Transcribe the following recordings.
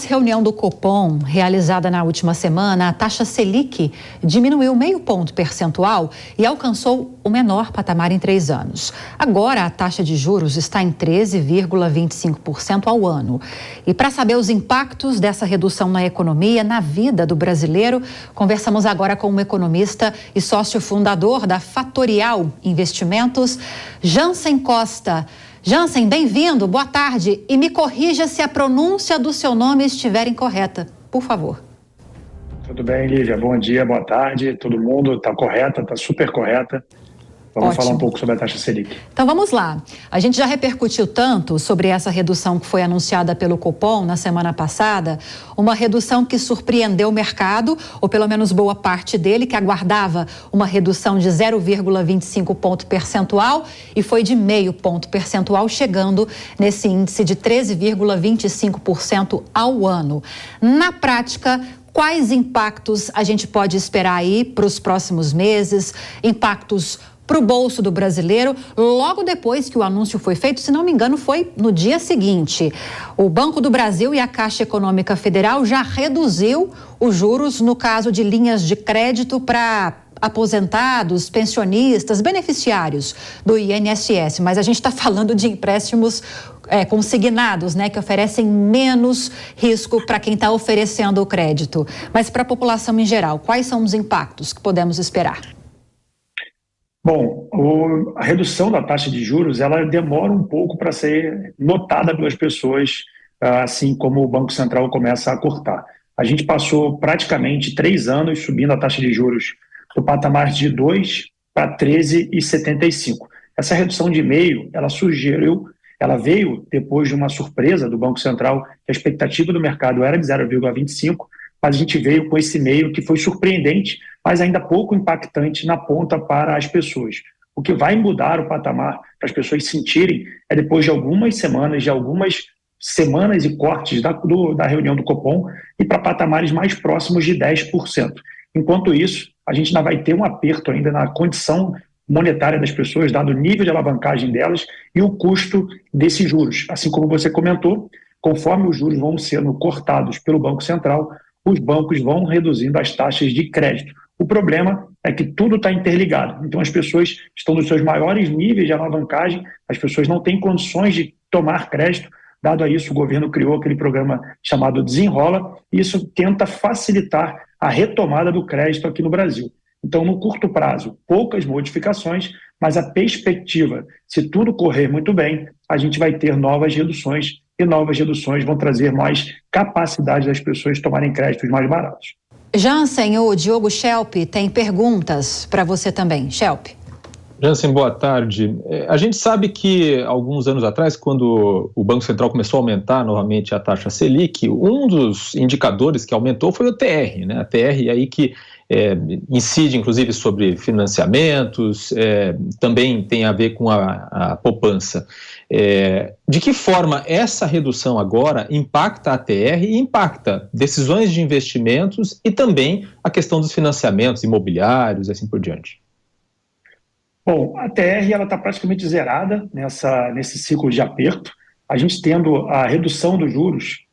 Após reunião do Copom, realizada na última semana, a taxa Selic diminuiu 0,5 ponto percentual e alcançou o menor patamar em 3 anos. Agora, a taxa de juros está em 13,25% ao ano. E para saber os impactos dessa redução na economia, na vida do brasileiro, conversamos agora com um economista e sócio fundador da Fatorial Investimentos, Jansen Costa. Jansen, bem-vindo, boa tarde. E me corrija se a pronúncia do seu nome estiver incorreta, por favor. Tudo bem, Lívia? Bom dia, boa tarde. Todo mundo está correta, está super correta. Vamos falar um pouco sobre a taxa Selic. Então vamos lá. A gente já repercutiu tanto sobre essa redução que foi anunciada pelo Copom na semana passada, uma redução que surpreendeu o mercado, ou pelo menos boa parte dele, que aguardava uma redução de 0,25 ponto percentual e foi de 0,5 ponto percentual, chegando nesse índice de 13,25% ao ano. Na prática, quais impactos a gente pode esperar aí para os próximos meses? Impactos para o bolso do brasileiro, logo depois que o anúncio foi feito, se não me engano, foi no dia seguinte. O Banco do Brasil e a Caixa Econômica Federal já reduziu os juros no caso de linhas de crédito para aposentados, pensionistas, beneficiários do INSS, mas a gente está falando de empréstimos consignados, né, que oferecem menos risco para quem está oferecendo o crédito. Mas para a população em geral, quais são os impactos que podemos esperar? Bom, a redução da taxa de juros, ela demora um pouco para ser notada pelas pessoas, assim como o Banco Central começa a cortar. A gente passou praticamente 3 anos subindo a taxa de juros do patamar de 2 para 13,75. Essa redução de 0,5, ela veio depois de uma surpresa do Banco Central, que a expectativa do mercado era de 0,25, mas a gente veio com esse 0,5 que foi surpreendente, mas ainda pouco impactante na ponta para as pessoas. O que vai mudar o patamar para as pessoas sentirem é depois de algumas semanas e cortes da reunião do Copom e para patamares mais próximos de 10%. Enquanto isso, a gente ainda vai ter um aperto ainda na condição monetária das pessoas, dado o nível de alavancagem delas e o custo desses juros. Assim como você comentou, conforme os juros vão sendo cortados pelo Banco Central, os bancos vão reduzindo as taxas de crédito. O problema é que tudo está interligado. Então, as pessoas estão nos seus maiores níveis de alavancagem, as pessoas não têm condições de tomar crédito. Dado a isso, o governo criou aquele programa chamado Desenrola, e isso tenta facilitar a retomada do crédito aqui no Brasil. Então, no curto prazo, poucas modificações, mas a perspectiva, se tudo correr muito bem, a gente vai ter novas reduções, e novas reduções vão trazer mais capacidade das pessoas tomarem créditos mais baratos. Jansen, o Diogo Schelp tem perguntas para você também. Schelp. Jansen, boa tarde. A gente sabe que alguns anos atrás, quando o Banco Central começou a aumentar novamente a taxa Selic, um dos indicadores que aumentou foi o TR, né? A TR aí que incide inclusive sobre financiamentos, também tem a ver com a poupança. De que forma essa redução agora impacta a TR e impacta decisões de investimentos e também a questão dos financiamentos imobiliários e assim por diante? Bom, a TR está praticamente zerada nesse ciclo de aperto. A gente tendo a redução dos juros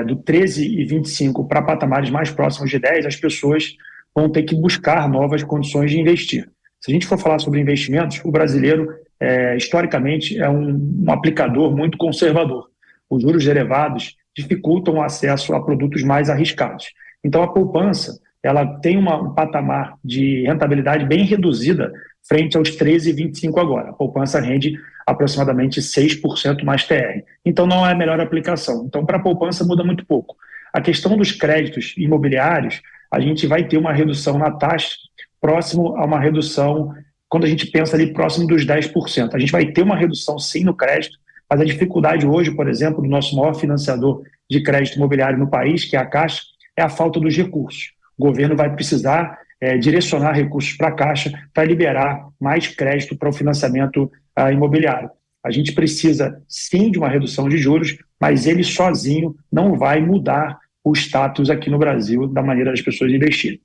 do 13,25 para patamares mais próximos de 10, as pessoas vão ter que buscar novas condições de investir. Se a gente for falar sobre investimentos, o brasileiro, historicamente, é um aplicador muito conservador. Os juros elevados dificultam o acesso a produtos mais arriscados. Então, a poupança ela tem um patamar de rentabilidade bem reduzida frente aos 13,25 agora. A poupança rende aproximadamente 6% mais TR. Então, não é a melhor aplicação. Então, para a poupança muda muito pouco. A questão dos créditos imobiliários, a gente vai ter uma redução na taxa próximo a uma redução, quando a gente pensa ali próximo dos 10%. A gente vai ter uma redução sim no crédito, mas a dificuldade hoje, por exemplo, do nosso maior financiador de crédito imobiliário no país, que é a Caixa, é a falta dos recursos. O governo vai precisar direcionar recursos para a Caixa para liberar mais crédito para o financiamento imobiliário. A gente precisa sim de uma redução de juros, mas ele sozinho não vai mudar o status aqui no Brasil da maneira das pessoas investirem.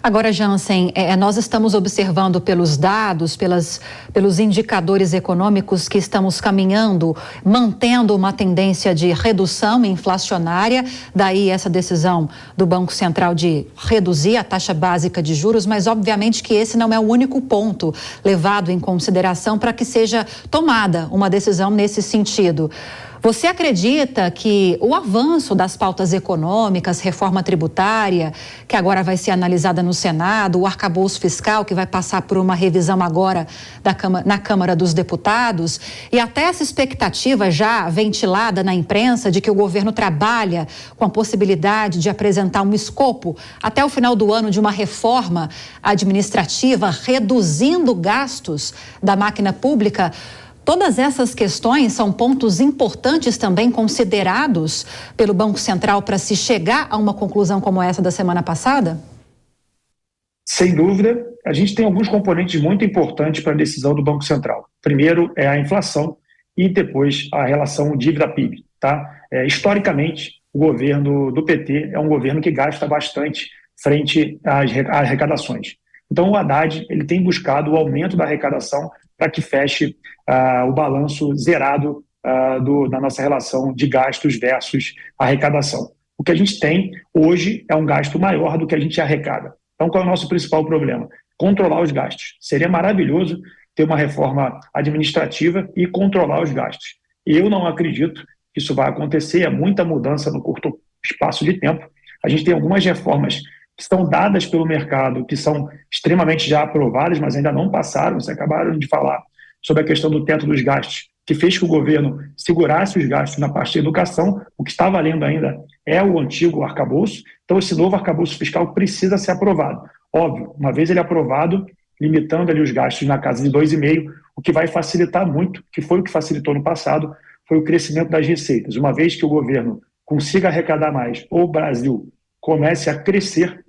Agora, Jansen, nós estamos observando pelos dados, pelos indicadores econômicos que estamos caminhando, mantendo uma tendência de redução inflacionária, daí essa decisão do Banco Central de reduzir a taxa básica de juros, mas obviamente que esse não é o único ponto levado em consideração para que seja tomada uma decisão nesse sentido. Você acredita que o avanço das pautas econômicas, reforma tributária, que agora vai ser analisada no Senado, o arcabouço fiscal, que vai passar por uma revisão agora na Câmara dos Deputados, e até essa expectativa já ventilada na imprensa de que o governo trabalha com a possibilidade de apresentar um escopo até o final do ano de uma reforma administrativa, reduzindo gastos da máquina pública. Todas essas questões são pontos importantes também considerados pelo Banco Central para se chegar a uma conclusão como essa da semana passada? Sem dúvida, a gente tem alguns componentes muito importantes para a decisão do Banco Central. Primeiro é a inflação e depois a relação dívida-PIB. Tá? Historicamente, o governo do PT é um governo que gasta bastante frente às arrecadações. Então, o Haddad ele tem buscado o aumento da arrecadação para que feche o balanço zerado da nossa relação de gastos versus arrecadação. O que a gente tem hoje é um gasto maior do que a gente arrecada. Então, qual é o nosso principal problema? Controlar os gastos. Seria maravilhoso ter uma reforma administrativa e controlar os gastos. Eu não acredito que isso vai acontecer, é muita mudança no curto espaço de tempo. A gente tem algumas reformas que estão dadas pelo mercado, que são extremamente já aprovadas, mas ainda não passaram. Vocês acabaram de falar sobre a questão do teto dos gastos, que fez que o governo segurasse os gastos na parte de educação. O que está valendo ainda é o antigo arcabouço. Então, esse novo arcabouço fiscal precisa ser aprovado. Óbvio, uma vez ele aprovado, limitando ali os gastos na casa de 2,5%, o que vai facilitar muito, que foi o que facilitou no passado, foi o crescimento das receitas. Uma vez que o governo consiga arrecadar mais, ou o Brasil comece a crescer,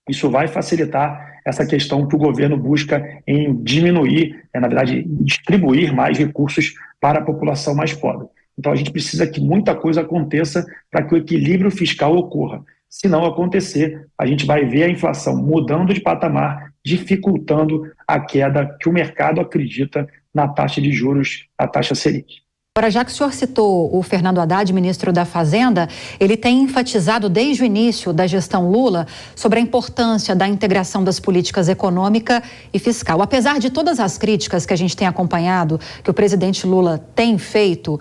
isso vai facilitar essa questão que o governo busca em diminuir, na verdade, distribuir mais recursos para a população mais pobre. Então, a gente precisa que muita coisa aconteça para que o equilíbrio fiscal ocorra. Se não acontecer, a gente vai ver a inflação mudando de patamar, dificultando a queda que o mercado acredita na taxa de juros, a taxa Selic. Agora, já que o senhor citou o Fernando Haddad, ministro da Fazenda, ele tem enfatizado desde o início da gestão Lula sobre a importância da integração das políticas econômica e fiscal. Apesar de todas as críticas que a gente tem acompanhado, que o presidente Lula tem feito,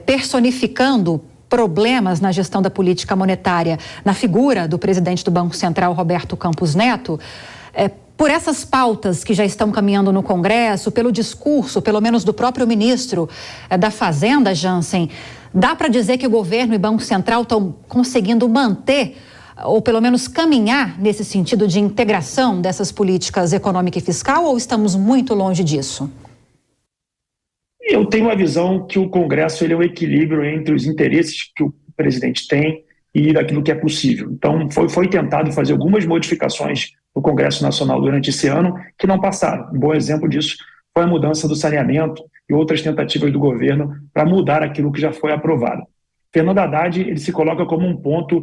personificando problemas na gestão da política monetária na figura do presidente do Banco Central, Roberto Campos Neto, por essas pautas que já estão caminhando no Congresso, pelo discurso, pelo menos do próprio ministro da Fazenda, Jansen, dá para dizer que o governo e Banco Central estão conseguindo manter, ou pelo menos caminhar nesse sentido de integração dessas políticas econômica e fiscal, ou estamos muito longe disso? Eu tenho a visão que o Congresso ele é um equilíbrio entre os interesses que o presidente tem e daquilo que é possível. Então, foi tentado fazer algumas modificações no Congresso Nacional durante esse ano que não passaram. Um bom exemplo disso foi a mudança do saneamento e outras tentativas do governo para mudar aquilo que já foi aprovado. Fernando Haddad ele se coloca como um ponto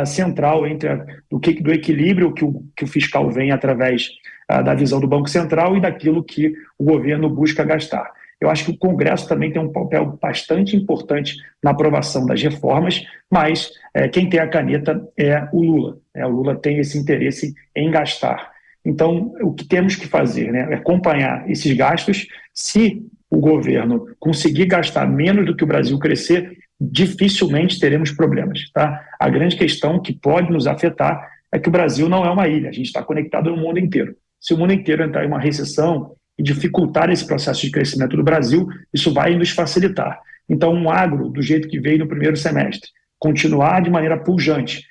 central entre do equilíbrio que o fiscal vem através da visão do Banco Central e daquilo que o governo busca gastar. Eu acho que o Congresso também tem um papel bastante importante na aprovação das reformas, mas quem tem a caneta é o Lula. O Lula tem esse interesse em gastar. Então, o que temos que fazer é acompanhar esses gastos. Se o governo conseguir gastar menos do que o Brasil crescer, dificilmente teremos problemas. Tá? A grande questão que pode nos afetar é que o Brasil não é uma ilha, a gente está conectado no mundo inteiro. Se o mundo inteiro entrar em uma recessão e dificultar esse processo de crescimento do Brasil, isso vai nos facilitar. Então, um agro, do jeito que veio no primeiro semestre, continuar de maneira pujante,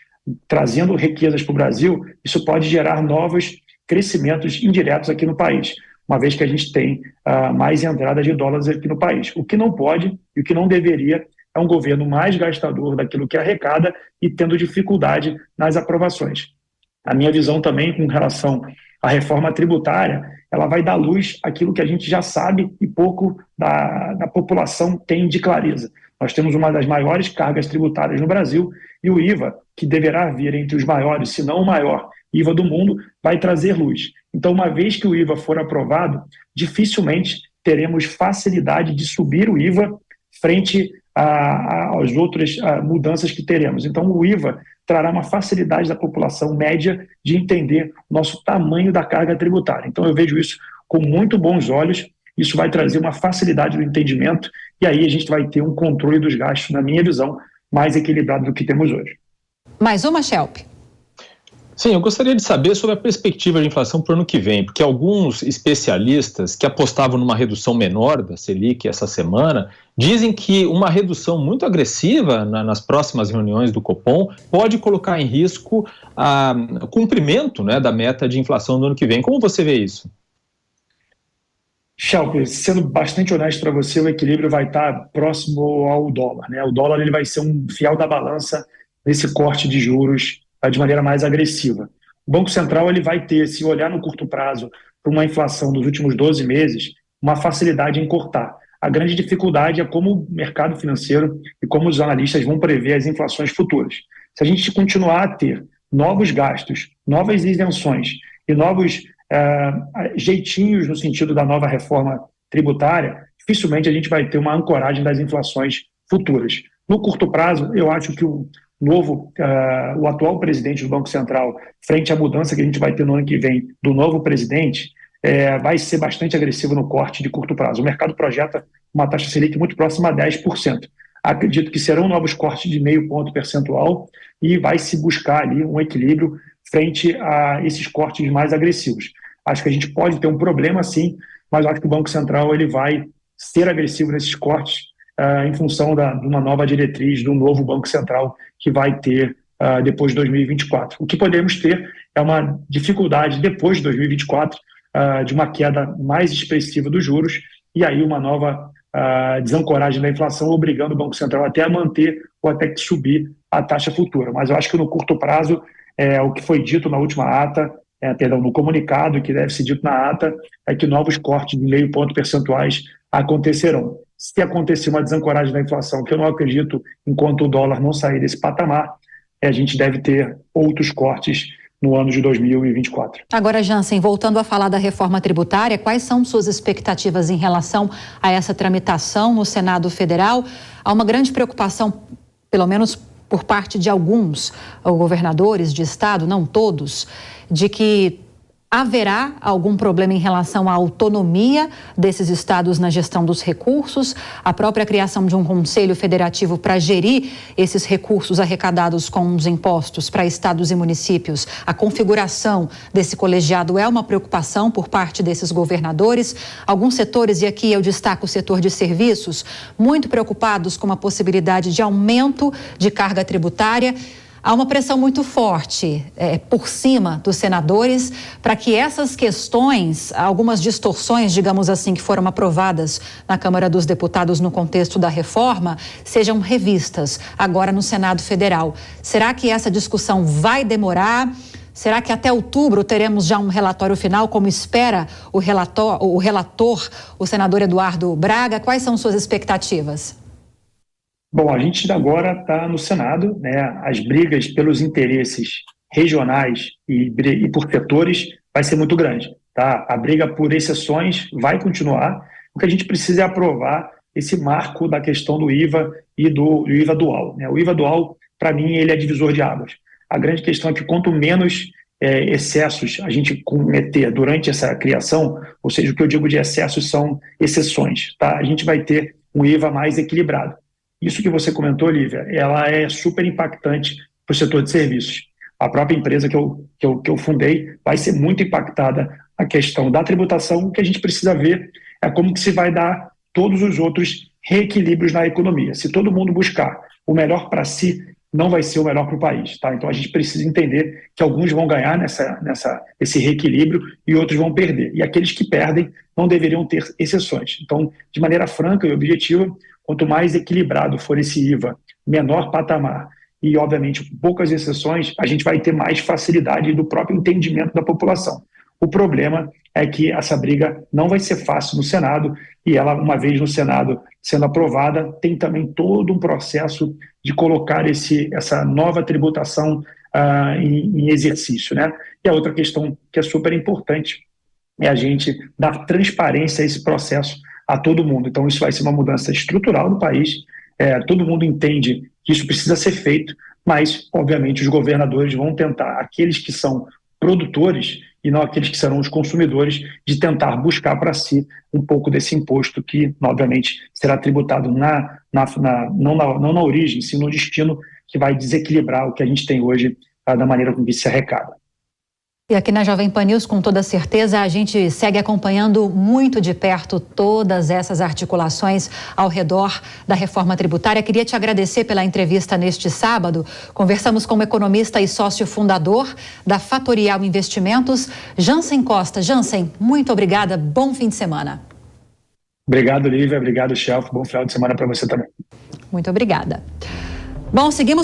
trazendo riquezas para o Brasil, isso pode gerar novos crescimentos indiretos aqui no país, uma vez que a gente tem mais entrada de dólares aqui no país. O que não pode e o que não deveria é um governo mais gastador daquilo que arrecada e tendo dificuldade nas aprovações. A minha visão também com relação à reforma tributária, ela vai dar luz àquilo que a gente já sabe e pouco da população tem de clareza. Nós temos uma das maiores cargas tributárias no Brasil e o IVA, que deverá vir entre os maiores, se não o maior IVA do mundo, vai trazer luz. Então, uma vez que o IVA for aprovado, dificilmente teremos facilidade de subir o IVA frente às outras mudanças que teremos. Então, o IVA trará uma facilidade da população média de entender o nosso tamanho da carga tributária. Então, eu vejo isso com muito bons olhos. Isso vai trazer uma facilidade do entendimento e aí a gente vai ter um controle dos gastos, na minha visão, mais equilibrado do que temos hoje. Mais uma, Schelp. Sim, eu gostaria de saber sobre a perspectiva de inflação para o ano que vem, porque alguns especialistas que apostavam numa redução menor da Selic essa semana dizem que uma redução muito agressiva nas próximas reuniões do Copom pode colocar em risco o cumprimento, né, da meta de inflação do ano que vem. Como você vê isso? Schelp, sendo bastante honesto para você, o equilíbrio vai estar próximo ao dólar, né? O dólar ele vai ser um fiel da balança nesse corte de juros de maneira mais agressiva. O Banco Central ele vai ter, se olhar no curto prazo para uma inflação dos últimos 12 meses, uma facilidade em cortar. A grande dificuldade é como o mercado financeiro e como os analistas vão prever as inflações futuras. Se a gente continuar a ter novos gastos, novas isenções e novos jeitinhos no sentido da nova reforma tributária, dificilmente a gente vai ter uma ancoragem das inflações futuras. No curto prazo, eu acho que o atual presidente do Banco Central, frente à mudança que a gente vai ter no ano que vem do novo presidente, vai ser bastante agressivo no corte de curto prazo. O mercado projeta uma taxa Selic muito próxima a 10%. Acredito que serão novos cortes de 0,5 ponto percentual e vai se buscar ali um equilíbrio frente a esses cortes mais agressivos. Acho que a gente pode ter um problema sim, mas acho que o Banco Central ele vai ser agressivo nesses cortes em função de uma nova diretriz do novo Banco Central que vai ter depois de 2024. O que podemos ter é uma dificuldade depois de 2024 de uma queda mais expressiva dos juros e aí uma nova desancoragem da inflação, obrigando o Banco Central até a manter ou até que subir a taxa futura. Mas eu acho que no curto prazo, o que foi dito na última ata, no comunicado que deve ser dito na ata, é que novos cortes de 0,5 ponto percentuais acontecerão. Se acontecer uma desancoragem da inflação, que eu não acredito enquanto o dólar não sair desse patamar, a gente deve ter outros cortes no ano de 2024. Agora, Jansen, voltando a falar da reforma tributária, quais são suas expectativas em relação a essa tramitação no Senado Federal? Há uma grande preocupação, pelo menos por parte de alguns governadores de estado, não todos, de que haverá algum problema em relação à autonomia desses estados na gestão dos recursos, a própria criação de um conselho federativo para gerir esses recursos arrecadados com os impostos para estados e municípios. A configuração desse colegiado é uma preocupação por parte desses governadores. Alguns setores, e aqui eu destaco o setor de serviços, muito preocupados com a possibilidade de aumento de carga tributária. Há uma pressão muito forte por cima dos senadores para que essas questões, algumas distorções, digamos assim, que foram aprovadas na Câmara dos Deputados no contexto da reforma, sejam revistas agora no Senado Federal. Será que essa discussão vai demorar? Será que até outubro teremos já um relatório final, como espera o relator, o senador Eduardo Braga? Quais são suas expectativas? Bom, a gente agora está no Senado, né? As brigas pelos interesses regionais e por setores vai ser muito grande, tá? A briga por exceções vai continuar. O que a gente precisa é aprovar esse marco da questão do IVA e do IVA dual, né? O IVA dual, para mim, ele é divisor de águas. A grande questão é que quanto menos excessos a gente cometer durante essa criação, ou seja, o que eu digo de excessos são exceções, tá? A gente vai ter um IVA mais equilibrado. Isso que você comentou, Lívia, ela é super impactante para o setor de serviços. A própria empresa que eu fundei vai ser muito impactada na questão da tributação. O que a gente precisa ver é como que se vai dar todos os outros reequilíbrios na economia. Se todo mundo buscar o melhor para si, não vai ser o melhor para o país. Tá? Então a gente precisa entender que alguns vão ganhar esse reequilíbrio e outros vão perder. E aqueles que perdem não deveriam ter exceções. Então, de maneira franca e objetiva, quanto mais equilibrado for esse IVA, menor patamar e, obviamente, poucas exceções, a gente vai ter mais facilidade do próprio entendimento da população. O problema é que essa briga não vai ser fácil no Senado e ela, uma vez no Senado sendo aprovada, tem também todo um processo de colocar essa nova tributação em exercício, né? E a outra questão que é super importante é a gente dar transparência a esse processo a todo mundo. Então, isso vai ser uma mudança estrutural no país. Todo mundo entende que isso precisa ser feito, mas, obviamente, os governadores vão tentar, aqueles que são produtores e não aqueles que serão os consumidores, de tentar buscar para si um pouco desse imposto que, obviamente, será tributado não na origem, sim no destino, que vai desequilibrar o que a gente tem hoje da maneira com que se arrecada. E aqui na Jovem Pan News, com toda certeza, a gente segue acompanhando muito de perto todas essas articulações ao redor da reforma tributária. Queria te agradecer pela entrevista neste sábado. Conversamos com o economista e sócio fundador da Fatorial Investimentos, Jansen Costa. Jansen, muito obrigada. Bom fim de semana. Obrigado, Lívia. Obrigado, Shelf. Bom final de semana para você também. Muito obrigada. Bom, seguimos com